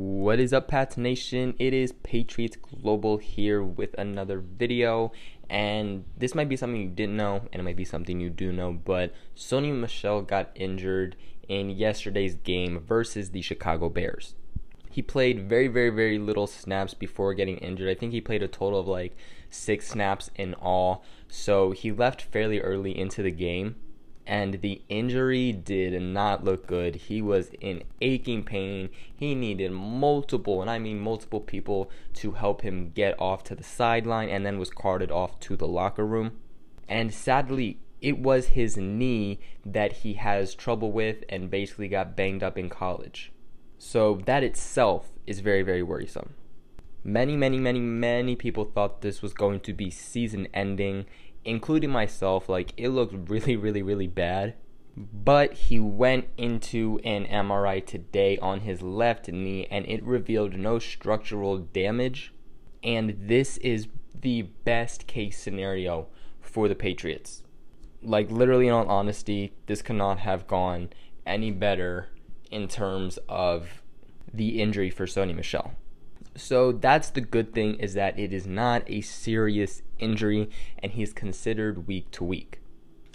What is up, Pats Nation? It is Patriots Global here with another video, and this might be something you didn't know, and it might be something you do know, but Sony Michel got injured in yesterday's game versus the Chicago Bears. He played very little snaps before getting injured. I think he played a total of like 6 snaps in all, so he left fairly early into the game. And the injury did not look good. He was in aching pain. He needed multiple, and I mean multiple people to help him get off to the sideline, and then was carted off to the locker room. And sadly, it was his knee that he has trouble with and basically got banged up in college. So that itself is very worrisome. Many people thought this was going to be season ending, including myself. Like, it looked really bad. But he went into an MRI today on his left knee, and it revealed no structural damage. And this is the best case scenario for the Patriots. Like, literally, in all honesty, this could not have gone any better in terms of the injury for Sony Michel. So that's the good thing, is that it is not a serious injury and he's considered week to week.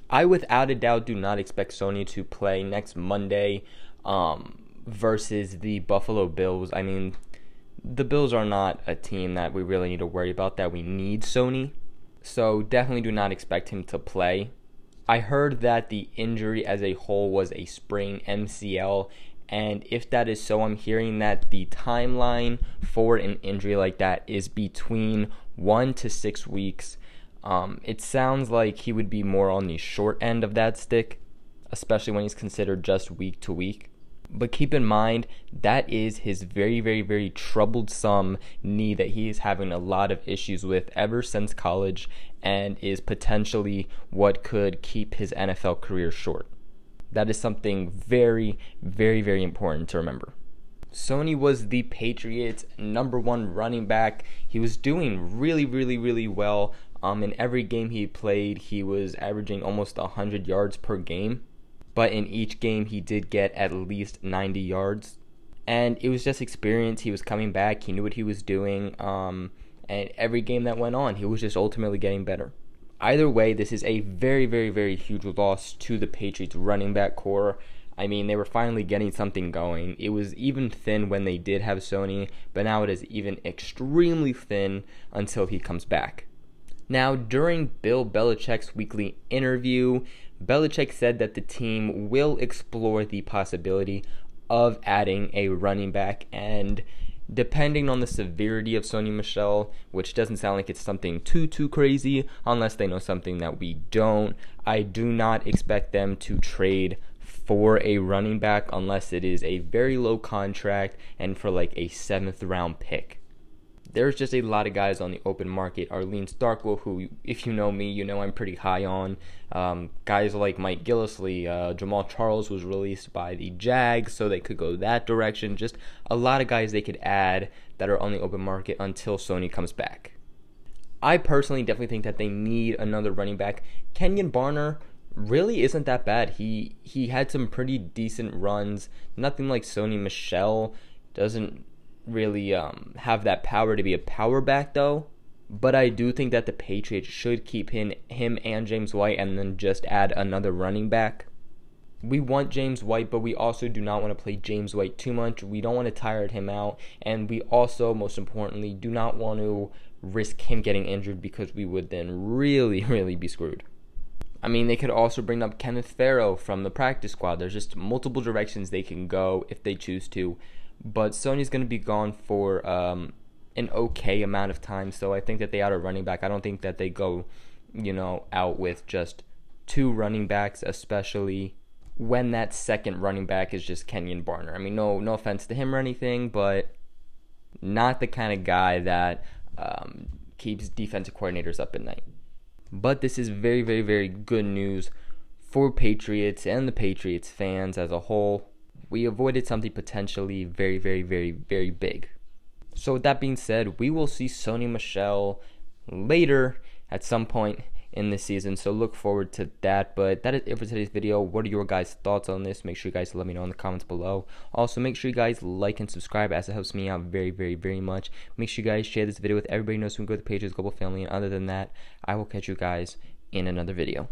I without a doubt do not expect Sony to play next Monday versus the Buffalo Bills. I mean, the Bills are not a team that we really need to worry about, that we need Sony. So definitely do not expect him to play. I heard that the injury as a whole was a sprained MCL, and if that is so, I'm hearing that the timeline for an injury like that is between 1 to 6 weeks. It sounds like he would be more on the short end of that stick, especially when he's considered just week to week. But keep in mind, that is his very troublesome knee that he is having a lot of issues with ever since college, and is potentially what could keep his NFL career short. That is something very important to remember. Sony was the Patriots' #1 running back. He was doing really well. In every game he played, he was averaging almost 100 yards per game. But in each game, he did get at least 90 yards. And it was just experience. He was coming back. He knew what he was doing. And every game that went on, he was just ultimately getting better. Either way, this is a very huge loss to the Patriots running back core. I mean, they were finally getting something going. It was even thin when they did have Sony, but now it is even extremely thin until he comes back. Now, during Bill Belichick's weekly interview, Belichick said that the team will explore the possibility of adding a running back, and depending on the severity of Sony Michel, which doesn't sound like it's something too crazy unless they know something that we don't, I do not expect them to trade for a running back unless it is a very low contract and for like a 7th round pick. There's just a lot of guys on the open market. Arlene Starkwell, who, if you know me, you know I'm pretty high on. Guys like Mike Gillislee, Jamal Charles was released by the Jags, so they could go that direction. Just a lot of guys they could add that are on the open market until Sony comes back. I personally definitely think that they need another running back. Kenyon Barner really isn't that bad. He had some pretty decent runs. Nothing like Sony Michel. Doesn't really have that power to be a power back though. But I do think that the Patriots should keep him and James White, and then just add another running back. We want James White, but we also do not want to play James White too much. We don't want to tire him out, and we also, most importantly, do not want to risk him getting injured, because we would then really be screwed. I mean, they could also bring up Kenneth Farrow from the practice squad. There's just multiple directions they can go if they choose to. But Sony's going to be gone for an okay amount of time, so I think that they add a running back. I don't think that they go, out with just 2 running backs, especially when that second running back is just Kenyon Barner. I mean, no offense to him or anything, but not the kind of guy that keeps defensive coordinators up at night. But this is very good news for Patriots and the Patriots fans as a whole. We avoided something potentially very big. So with that being said, we will see Sony Michel later at some point in this season, so look forward to that. But that is it for today's video. What are your guys' thoughts on this? Make sure you guys let me know in the comments below. Also, make sure you guys like and subscribe, as it helps me out very, very, very much. Make sure you guys share this video with everybody who knows who can go to the Patriots Global family. And other than that, I will catch you guys in another video.